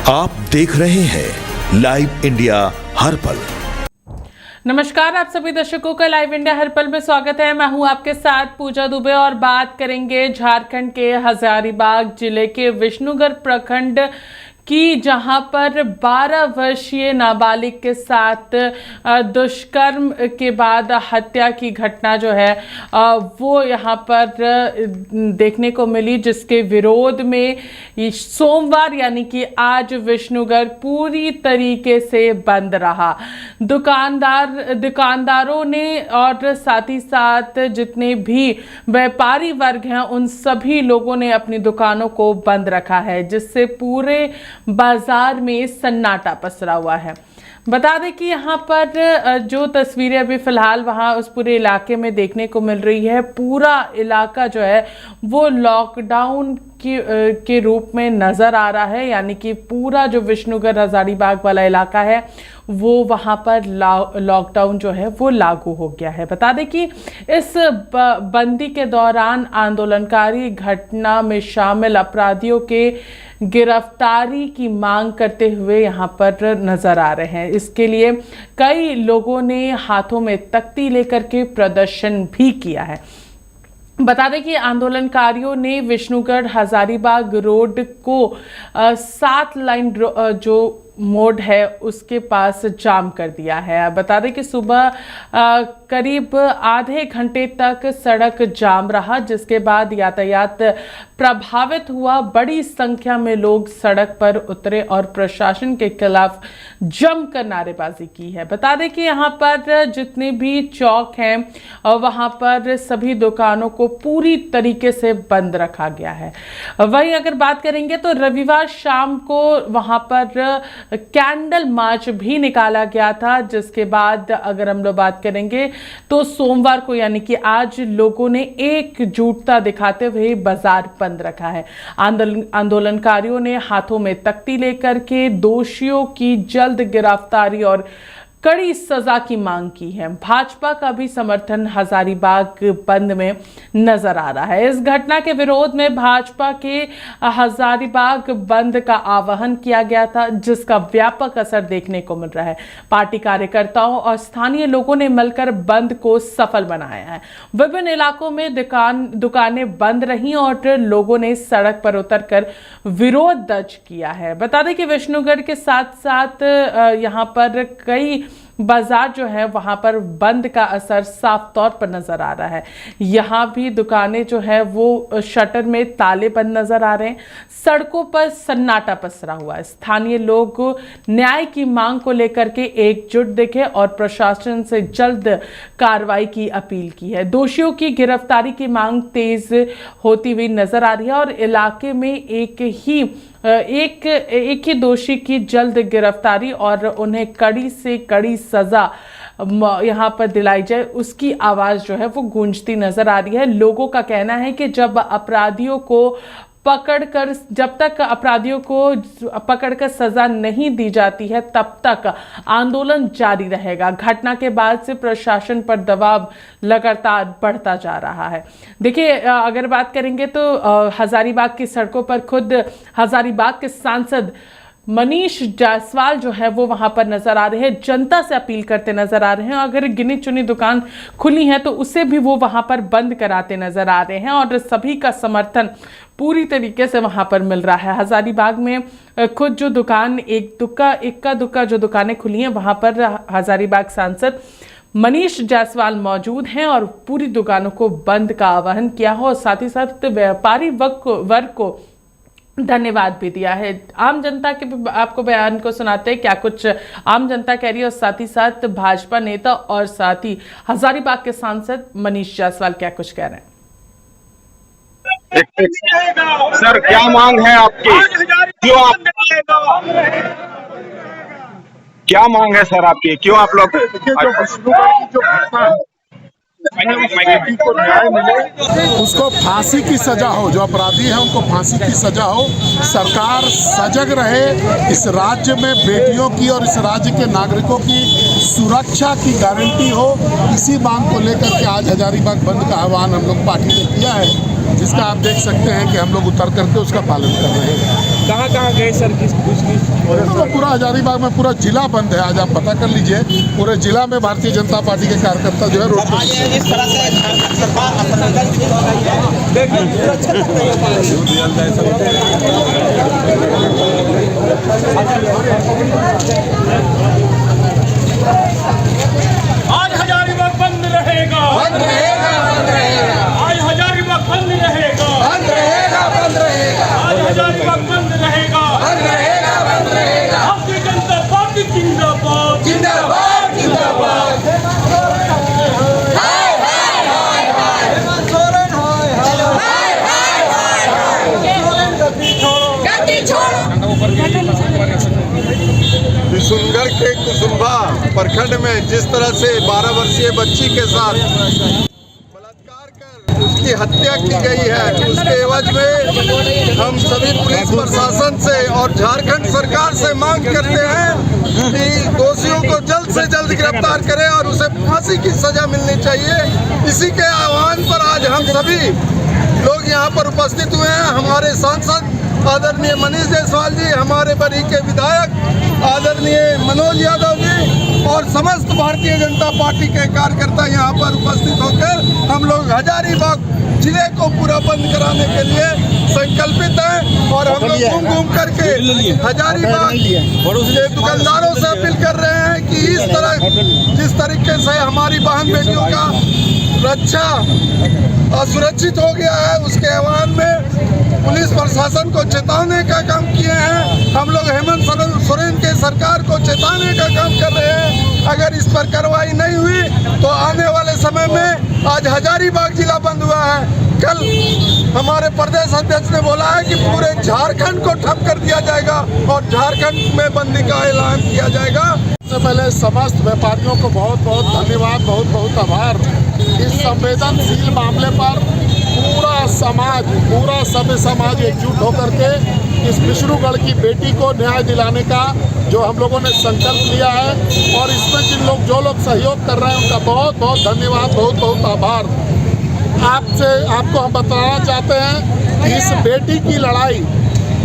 आप देख रहे हैं लाइव इंडिया हर पल। नमस्कार, आप सभी दर्शकों का लाइव इंडिया हर पल में स्वागत है। मैं हूं आपके साथ पूजा दुबे और बात करेंगे झारखंड के हजारीबाग जिले के विष्णुगढ़ प्रखंड की, जहां पर 12 वर्षीय नाबालिग के साथ दुष्कर्म के बाद हत्या की घटना जो है वो यहां पर देखने को मिली, जिसके विरोध में सोमवार यानी कि आज विष्णुगढ़ पूरी तरीके से बंद रहा। दुकानदारों ने और साथ ही साथ जितने भी व्यापारी वर्ग हैं उन सभी लोगों ने अपनी दुकानों को बंद रखा है, जिससे पूरे बाजार में सन्नाटा पसरा हुआ है। बता दें कि यहाँ पर जो तस्वीरें अभी फिलहाल वहाँ उस पूरे इलाके में देखने को मिल रही है, पूरा इलाका जो है वो लॉकडाउन के रूप में नज़र आ रहा है। यानी कि पूरा जो विष्णुगढ़ हजारीबाग वाला इलाका है वो वहाँ पर लॉकडाउन जो है वो लागू हो गया है। बता दें कि इस बंदी के दौरान आंदोलनकारी घटना में शामिल अपराधियों के गिरफ्तारी की मांग करते हुए यहाँ पर नजर आ रहे हैं। इसके लिए कई लोगों ने हाथों में तख्ती लेकर के प्रदर्शन भी किया है। बता दें कि आंदोलनकारियों ने विष्णुगढ़ हजारीबाग रोड को 7 लाइन जो मोड़ है उसके पास जाम कर दिया है। बता दें कि सुबह करीब आधे घंटे तक सड़क जाम रहा, जिसके बाद यातायात प्रभावित हुआ। बड़ी संख्या में लोग सड़क पर उतरे और प्रशासन के खिलाफ जमकर नारेबाजी की है। बता दें कि यहाँ पर जितने भी चौक हैं वहाँ पर सभी दुकानों को पूरी तरीके से बंद रखा गया है। वहीं अगर बात करेंगे तो रविवार शाम को वहाँ पर कैंडल मार्च भी निकाला गया था, जिसके बाद अगर हम लोग बात करेंगे तो सोमवार को यानी कि आज लोगों ने एकजुटता दिखाते हुए बाजार बंद रखा है। आंदोलनकारियों ने हाथों में तख्ती लेकर के दोषियों की जल्द गिरफ्तारी और कड़ी सजा की मांग की है। भाजपा का भी समर्थन हजारीबाग बंद में नजर आ रहा है। इस घटना के विरोध में भाजपा के हजारीबाग बंद का आह्वान किया गया था, जिसका व्यापक असर देखने को मिल रहा है। पार्टी कार्यकर्ताओं और स्थानीय लोगों ने मिलकर बंद को सफल बनाया है। विभिन्न इलाकों में दुकानें बंद रहीं और लोगों ने सड़क पर उतरकर विरोध दर्ज किया है। बता दें कि विष्णुगढ़ के साथ साथ यहाँ पर कई बाजार जो है वहां पर बंद का असर साफ तौर पर नजर आ रहा है। यहाँ भी दुकानें जो है वो शटर में ताले बंद नजर आ रहे हैं। सड़कों पर सन्नाटा पसरा हुआ है। स्थानीय लोग न्याय की मांग को लेकर के एकजुट दिखे और प्रशासन से जल्द कार्रवाई की अपील की है। दोषियों की गिरफ्तारी की मांग तेज होती हुई नजर आ रही है और इलाके में एक ही दोषी की जल्द गिरफ्तारी और उन्हें कड़ी से कड़ी सजा यहाँ पर दिलाई जाए, उसकी आवाज जो है वो गूंजती नजर आ रही है। लोगों का कहना है कि जब तक अपराधियों को पकड़कर सजा नहीं दी जाती है तब तक आंदोलन जारी रहेगा। घटना के बाद से प्रशासन पर दबाव लगातार बढ़ता जा रहा है। देखिए, अगर बात करेंगे तो हजारीबाग की सड़कों पर खुद हजारीबाग के सांसद मनीष जायसवाल जो है वो वहां पर नजर आ रहे हैं, जनता से अपील करते नजर आ रहे हैं। अगर गिनी चुनी दुकान खुली है तो उसे भी वो वहां पर बंद कराते नजर आ रहे हैं और सभी का समर्थन पूरी तरीके से वहां पर मिल रहा है। हजारीबाग में खुद जो दुकान इक्का दुक्का जो दुकानें खुली हैं वहां पर हजारीबाग सांसद मनीष जायसवाल मौजूद हैं और पूरी दुकानों को बंद का आह्वान किया हो और साथ ही साथ व्यापारी वर्ग को धन्यवाद भी दिया है। आम जनता के आपको बयान को सुनाते हैं क्या कुछ आम जनता कह रही है और साथ ही साथ भाजपा नेता और साथ ही हजारीबाग के सांसद मनीष जायसवाल क्या कुछ कह रहे हैं। सर, क्या मांग है आपकी? क्या मांग है सर आपकी? क्यों आप लोग को न्याय मिले, उसको फांसी की सजा हो, जो अपराधी है उनको फांसी की सजा हो। सरकार सजग रहे, इस राज्य में बेटियों की और इस राज्य के नागरिकों की सुरक्षा की गारंटी हो। इसी मांग को लेकर के आज हजारीबाग बंद का आह्वान हम लोग पार्टी ने किया है, जिसका आप देख सकते हैं कि हम लोग उतर करके उसका पालन कर रहे हैं। कहाँ कहाँ गए सर, किस तो पूरा हजारीबाग में पूरा जिला बंद है। आज आप पता कर लीजिए, पूरे जिला में भारतीय जनता पार्टी के कार्यकर्ता जो है रोड पर। जिस तरह से सरकार आज हजारीबाग बंद रहेगा, बंद रहेगा, बंद रहेगा। आज हजारीबाग बंद रहेगा, बंद रहेगा, बंद रहेगा। आज हजारीबाग बंद रहेगा, बंद रहेगा, बंद रहेगा। भारतीय जनता पार्टी जिंदाबाद, जिंदाबाद, जिंदाबाद। हाय हाय हाय हाय हेमंत सोरेन, हाय हाय हाय हाय हाय सोरेन गद्दी छोड़ो, गद्दी छोड़ो। किशुनगढ़ के कुसुम्भा प्रखंड में जिस तरह से 12 वर्षीय बच्ची के साथ बलात्कार कर उसकी हत्या की गई है, उसके एवज में हम सभी पुलिस प्रशासन से और झारखंड सरकार से मांग करते हैं कि दोषियों को जल्द से जल्द गिरफ्तार करें और उसे फांसी की सजा मिलनी चाहिए। इसी के आह्वान पर आज हम सभी लोग यहाँ पर उपस्थित हुए हैं। हमारे सांसद आदरणीय मनीष जायसवाल जी, हमारे बरी के विधायक आदरणीय मनोज यादव जी और समस्त भारतीय जनता पार्टी के कार्यकर्ता यहाँ पर उपस्थित होकर हम लोग हजारीबाग जिले को पूरा बंद कराने के लिए संकल्पित हैं। और हम लोग घूम घूम करके हजारीबाग के दुकानदारों से अपील कर रहे हैं कि इस तरह जिस तरीके से हमारी बहन बेटियों का रक्षा असुरक्षित हो गया है, उसके आह्वान में पुलिस प्रशासन को चेतावने का काम किए हैं। हम लोग हेमंत सोरेन के सरकार को चेतावने का काम कर रहे हैं। अगर इस पर कार्रवाई नहीं हुई तो आने वाले समय में, आज हजारीबाग जिला बंद हुआ है, कल हमारे प्रदेश अध्यक्ष ने बोला है कि पूरे झारखंड को ठप कर दिया जाएगा और झारखंड में बंदी का ऐलान किया जाएगा। सबसे पहले समस्त व्यापारियों को बहुत बहुत धन्यवाद, बहुत बहुत आभार। इस संवेदनशील मामले पर पूरा समाज, पूरा सभ्य समाज एकजुट होकर के इस विष्णुगढ़ की बेटी को न्याय दिलाने का जो हम लोगों ने संकल्प लिया है, और इसमें जो लोग सहयोग कर रहे हैं उनका बहुत बहुत धन्यवाद, बहुत बहुत आभार। आपको हम बताना चाहते हैं कि इस बेटी की लड़ाई,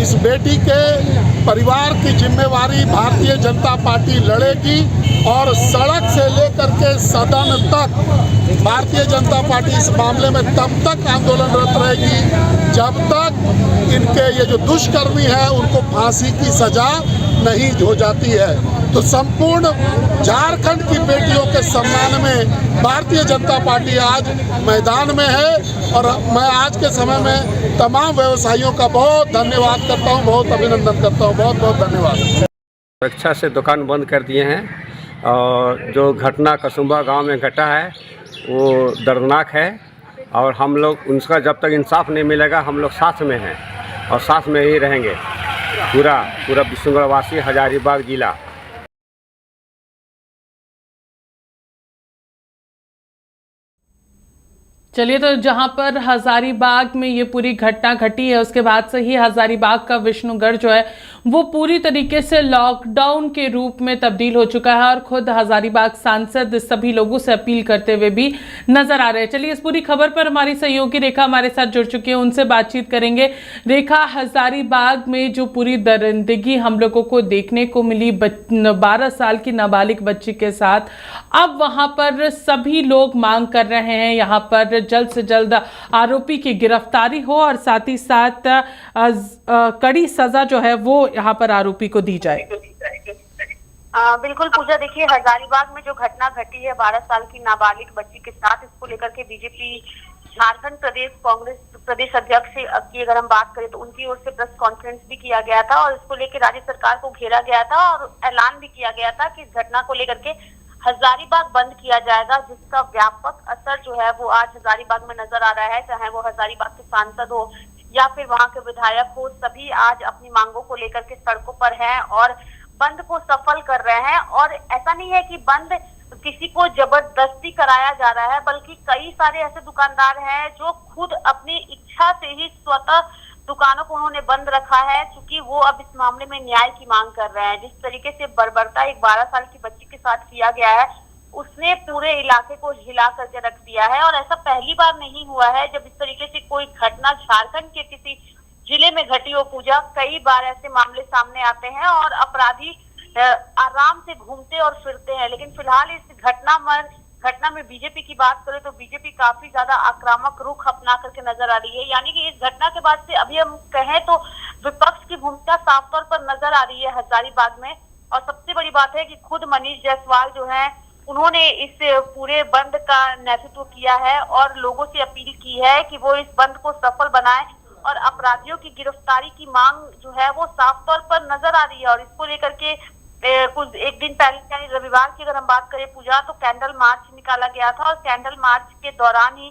इस बेटी के परिवार की जिम्मेवारी भारतीय जनता पार्टी लड़ेगी और सड़क से लेकर के सदन तक भारतीय जनता पार्टी इस मामले में तब तक आंदोलनरत रहेगी जब तक इनके ये जो दुष्कर्मी है उनको फांसी की सजा नहीं हो जाती है। तो संपूर्ण झारखंड की बेटियों के सम्मान में भारतीय जनता पार्टी आज मैदान में है, और मैं आज के समय में तमाम व्यवसायियों का बहुत धन्यवाद करता हूं, बहुत अभिनंदन करता हूं, बहुत बहुत धन्यवाद। सुरक्षा से दुकान बंद कर दिए हैं, और जो घटना कुसुम्भा गांव में घटा है वो दर्दनाक है, और हम लोग उनका जब तक इंसाफ नहीं मिलेगा हम लोग साथ में हैं और साथ में ही रहेंगे। पूरा विष्णुगढ़ वासी, हजारीबाग जिला। चलिए, तो जहां पर हजारीबाग में ये पूरी घटना घटी है उसके बाद से ही हजारीबाग का विष्णुगढ़ जो है वो पूरी तरीके से लॉकडाउन के रूप में तब्दील हो चुका है, और खुद हजारीबाग सांसद सभी लोगों से अपील करते हुए भी नजर आ रहे हैं। चलिए, इस पूरी खबर पर हमारी सहयोगी रेखा हमारे साथ जुड़ चुकी है, उनसे बातचीत करेंगे। रेखा, हजारीबाग में जो पूरी दरिंदगी हम लोगों को देखने को मिली 12 साल की नाबालिग बच्ची के साथ, अब वहां पर सभी लोग मांग कर रहे हैं यहाँ पर जल्द से जल्द आरोपी की गिरफ्तारी हो और साथ ही साथ कड़ी सजा जो है वो यहाँ पर आरोपी को दी जाए। बिल्कुल पूजा, देखिए हजारीबाग में जो घटना घटी है 12 साल की नाबालिग बच्ची के साथ, इसको लेकर के बीजेपी झारखंड प्रदेश कांग्रेस प्रदेश अध्यक्ष की अगर हम बात करें तो उनकी ओर से प्रेस कॉन्फ्रेंस भी किया गया था और इसको लेकर राज्य सरकार को घेरा गया था और ऐलान भी किया गया था कि इस घटना को लेकर के हजारीबाग बंद किया जाएगा, जिसका व्यापक असर जो है वो आज हजारीबाग में नजर आ रहा है। चाहे वो हजारीबाग के सांसद हो या फिर वहां के विधायक हो, सभी आज अपनी मांगों को लेकर के सड़कों पर हैं और बंद को सफल कर रहे हैं। और ऐसा नहीं है कि बंद किसी को जबरदस्ती कराया जा रहा है, बल्कि कई सारे ऐसे दुकानदार हैं जो खुद अपनी इच्छा से ही स्वतः दुकानों को उन्होंने बंद रखा है, क्योंकि वो अब इस मामले में न्याय की मांग कर रहे हैं। जिस तरीके से बर्बरता एक 12 साल की बच्ची के साथ किया गया है, उसने पूरे इलाके को हिला करके रख दिया है और ऐसा पहली बार नहीं हुआ है जब इस तरीके से कोई घटना झारखंड के किसी जिले में घटी हो पूजा। कई बार ऐसे मामले सामने आते हैं और अपराधी आराम से घूमते और फिरते हैं, लेकिन फिलहाल इस घटना में बीजेपी की बात करें तो बीजेपी काफी ज्यादा आक्रामक रुख अपना करके नजर आ रही है। यानी कि इस घटना के बाद से अभी हम कहें तो विपक्ष की भूमिका साफ तौर पर नजर आ रही है हजारीबाग में। और सबसे बड़ी बात है कि खुद मनीष जायसवाल जो है उन्होंने इस पूरे बंद का नेतृत्व किया है और लोगों से अपील की है कि वो इस बंद को सफल बनाए और अपराधियों की गिरफ्तारी की मांग जो है वो साफ तौर पर नजर आ रही है। और इसको लेकर के कुछ एक दिन पहले यानी रविवार की अगर हम बात करें पूजा तो कैंडल मार्च निकाला गया था और कैंडल मार्च के दौरान ही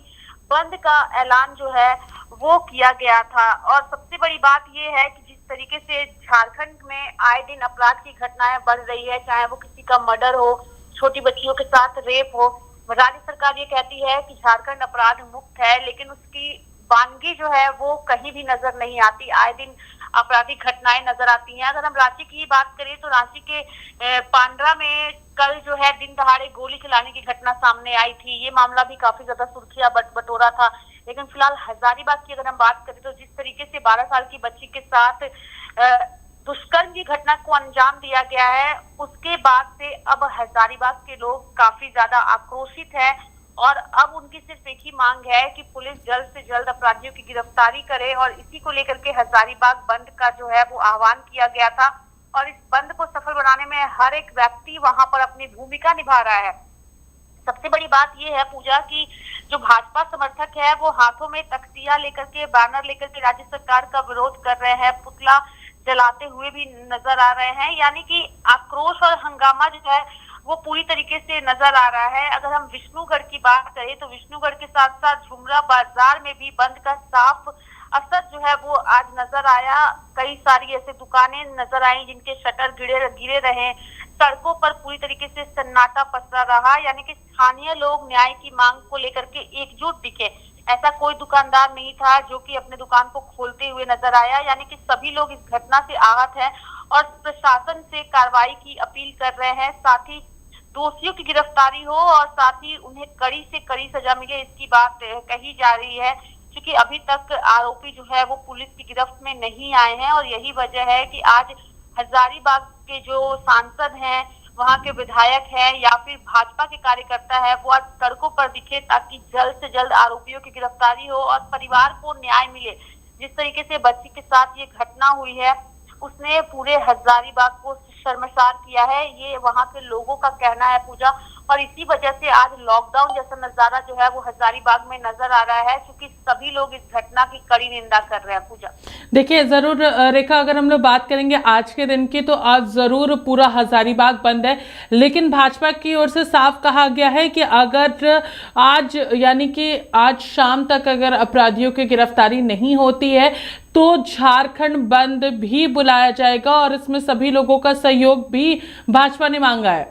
बंद का ऐलान जो है वो किया गया था। और सबसे बड़ी बात ये है कि जिस तरीके से झारखंड में आए दिन अपराध की घटनाएं बढ़ रही है, चाहे वो किसी का मर्डर हो, छोटी बच्चियों के साथ रेप हो, राज्य सरकार ये कहती है कि झारखंड अपराध मुक्त है, लेकिन उसकी वानगी जो है वो कहीं भी नजर नहीं आती। आए दिन आपराधिक घटनाएं नजर आती हैं। अगर हम रांची की बात करें तो रांची के पांड्रा में कल जो है दिन दहाड़े गोली चलाने की घटना सामने आई थी। ये मामला भी काफी ज्यादा सुर्खियां बटोरा था। लेकिन फिलहाल हजारीबाग की अगर हम बात करें तो जिस तरीके से 12 साल की बच्ची के साथ दुष्कर्म की घटना को अंजाम दिया गया है, उसके बाद से अब हजारीबाग के लोग काफी ज्यादा आक्रोशित है और अब उनकी सिर्फ एक ही मांग है कि पुलिस जल्द से जल्द अपराधियों की गिरफ्तारी करे। और इसी को लेकर के हजारीबाग बंद का जो है वो आह्वान किया गया था और इस बंद को सफल बनाने में हर एक व्यक्ति वहां पर अपनी भूमिका निभा रहा है। सबसे बड़ी बात यह है पूजा की जो भाजपा समर्थक है वो हाथों में तख्तियां लेकर के, बैनर लेकर के राज्य सरकार का विरोध कर रहे हैं, पुतला जलाते हुए भी नजर आ रहे हैं। यानी कि आक्रोश और हंगामा जो है वो पूरी तरीके से नजर आ रहा है। अगर हम विष्णुगढ़ की बात करें तो विष्णुगढ़ के साथ साथ झुमरा बाजार में भी बंद का साफ असर जो है वो आज नजर आया। कई सारी ऐसे दुकानें नजर आई जिनके शटर गिरे रहे, सड़कों पर पूरी तरीके से सन्नाटा पसरा रहा। यानी कि स्थानीय लोग न्याय की मांग को लेकर के एकजुट दिखे। ऐसा कोई दुकानदार नहीं था जो कि अपने दुकान को खोलते हुए नजर आया। यानी कि सभी लोग इस घटना से आहत हैं और प्रशासन से कार्रवाई की अपील कर रहे हैं, साथ ही दोषियों की गिरफ्तारी हो और साथ ही उन्हें कड़ी से कड़ी सजा मिले, इसकी बात कही जा रही है। क्योंकि अभी तक आरोपी जो है वो पुलिस की गिरफ्त में नहीं आए हैं और यही वजह है कि आज हजारीबाग के जो सांसद हैं, वहां के विधायक हैं या फिर भाजपा के कार्यकर्ता है वो आज सड़कों पर दिखे ताकि जल्द से जल्द आरोपियों की गिरफ्तारी हो और परिवार को न्याय मिले। जिस तरीके से बच्ची के साथ ये घटना हुई है उसने पूरे हजारीबाग को शर्मसार किया है, ये वहां के लोगों का कहना है पूजा। और इसी वजह से आज लॉकडाउन जैसा नजारा जो है वो हजारीबाग में नजर आ रहा है, क्योंकि सभी लोग इस घटना की कड़ी निंदा कर रहे हैं पूजा। देखिए जरूर रेखा, अगर हम लोग बात करेंगे आज के दिन की तो आज जरूर पूरा हजारीबाग बंद है, लेकिन भाजपा की ओर से साफ कहा गया है कि अगर आज यानी कि आज शाम तक अगर अपराधियों की गिरफ्तारी नहीं होती है तो झारखंड बंद भी बुलाया जाएगा और इसमें सभी लोगों का सहयोग भी भाजपा ने मांगा है।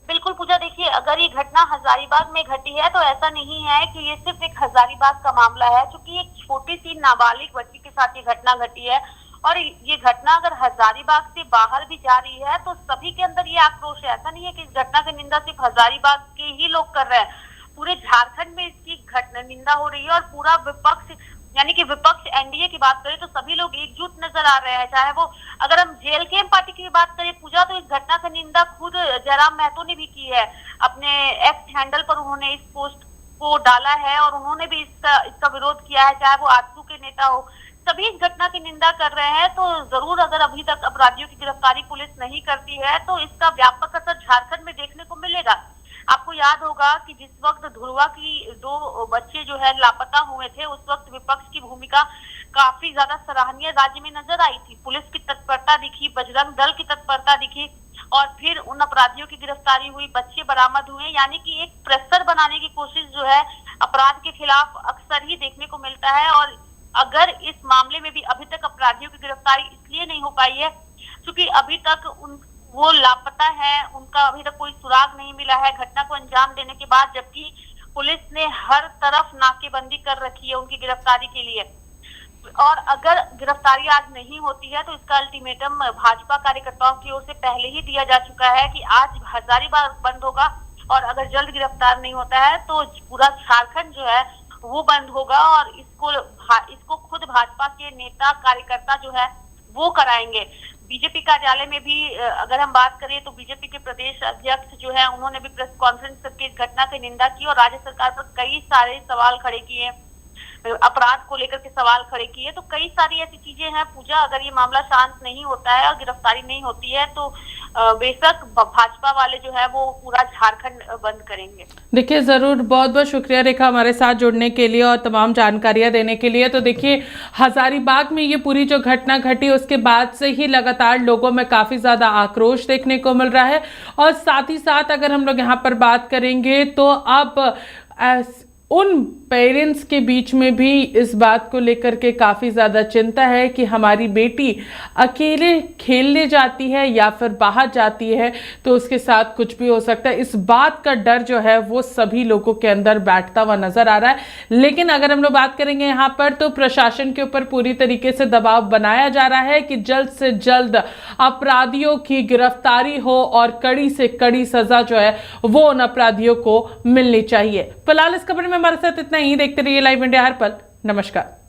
बिल्कुल पूजा, देखिए अगर ये घटना हजारीबाग में घटी है तो ऐसा नहीं है कि ये सिर्फ एक हजारीबाग का मामला है, क्योंकि एक छोटी सी नाबालिग बच्ची के साथ ये घटना घटी है और ये घटना अगर हजारीबाग से बाहर भी जा रही है तो सभी के अंदर ये आक्रोश है। ऐसा नहीं है कि इस घटना की निंदा सिर्फ हजारीबाग के ही लोग कर रहे हैं, पूरे झारखंड में इसकी घटना निंदा हो रही है और पूरा विपक्ष यानी कि विपक्ष एनडीए की बात करें तो सभी लोग एकजुट नजर आ रहे हैं। चाहे वो अगर हम जेएलके पार्टी की बात करें पूजा तो इस घटना की निंदा खुद जयराम महतो ने भी की है, अपने एक्स हैंडल पर उन्होंने इस पोस्ट को डाला है और उन्होंने भी इसका विरोध किया है। चाहे वो आजसू के नेता हो, सभी इस घटना की निंदा कर रहे हैं। तो जरूर अगर अभी तक अपराधियों की गिरफ्तारी पुलिस नहीं करती है तो इसका व्यापक असर झारखंड में देखने को मिलेगा। आपको याद होगा कि जिस वक्त धुरवा की 2 बच्चे जो है लापता हुए थे उस वक्त विपक्ष की भूमिका काफी ज्यादा सराहनीय राज्य में नजर आई थी। पुलिस की तत्परता दिखी, बजरंग दल की तत्परता दिखी और फिर उन अपराधियों की गिरफ्तारी हुई, बच्चे बरामद हुए। यानी कि एक प्रेशर बनाने की कोशिश जो है अपराध के खिलाफ अक्सर ही देखने को मिलता है। और अगर इस मामले में भी अभी तक अपराधियों की गिरफ्तारी इसलिए नहीं हो पाई है क्योंकि अभी तक वो लापता है, उनका अभी तक कोई सुराग नहीं मिला है घटना को अंजाम देने के बाद, जबकि पुलिस ने हर तरफ नाकेबंदी कर रखी है उनकी गिरफ्तारी के लिए। और अगर गिरफ्तारी आज नहीं होती है तो इसका अल्टीमेटम भाजपा कार्यकर्ताओं की ओर से पहले ही दिया जा चुका है कि आज हजारीबाग बंद होगा और अगर जल्द गिरफ्तार नहीं होता है तो पूरा झारखंड जो है वो बंद होगा। और इसको खुद भाजपा के नेता कार्यकर्ता जो है वो कराएंगे। बीजेपी कार्यालय में भी अगर हम बात करें तो बीजेपी के प्रदेश अध्यक्ष जो है उन्होंने भी प्रेस कॉन्फ्रेंस करके इस घटना की निंदा की और राज्य सरकार पर कई सारे सवाल खड़े किए, अपराध को लेकर के सवाल खड़े किए। तो कई सारी ऐसी चीजें हैं पूजा, अगर ये मामला शांत नहीं होता है और गिरफ्तारी नहीं होती है तो बेशक भाजपा वाले जो है वो पूरा झारखंड बंद करेंगे। देखिए जरूर, बहुत बहुत शुक्रिया रेखा हमारे साथ जुड़ने के लिए और तमाम जानकारियां देने के लिए। तो देखिए हजारीबाग में ये पूरी जो घटना घटी उसके बाद से ही लगातार लोगों में काफी ज्यादा आक्रोश देखने को मिल रहा है और साथ ही साथ अगर हम लोग यहाँ पर बात करेंगे तो अब उन पेरेंट्स के बीच में भी इस बात को लेकर के काफ़ी ज़्यादा चिंता है कि हमारी बेटी अकेले खेलने जाती है या फिर बाहर जाती है तो उसके साथ कुछ भी हो सकता है। इस बात का डर जो है वो सभी लोगों के अंदर बैठता हुआ नजर आ रहा है। लेकिन अगर हम लोग बात करेंगे यहाँ पर तो प्रशासन के ऊपर पूरी तरीके से दबाव बनाया जा रहा है कि जल्द से जल्द अपराधियों की गिरफ्तारी हो और कड़ी से कड़ी सजा जो है वो उन अपराधियों को मिलनी चाहिए। फिलहाल इस खबर में हमारे साथ इतना ही। देखते रहिए लाइव इंडिया हर पल। नमस्कार।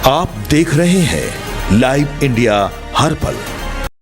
आप देख रहे हैं लाइव इंडिया हर पल।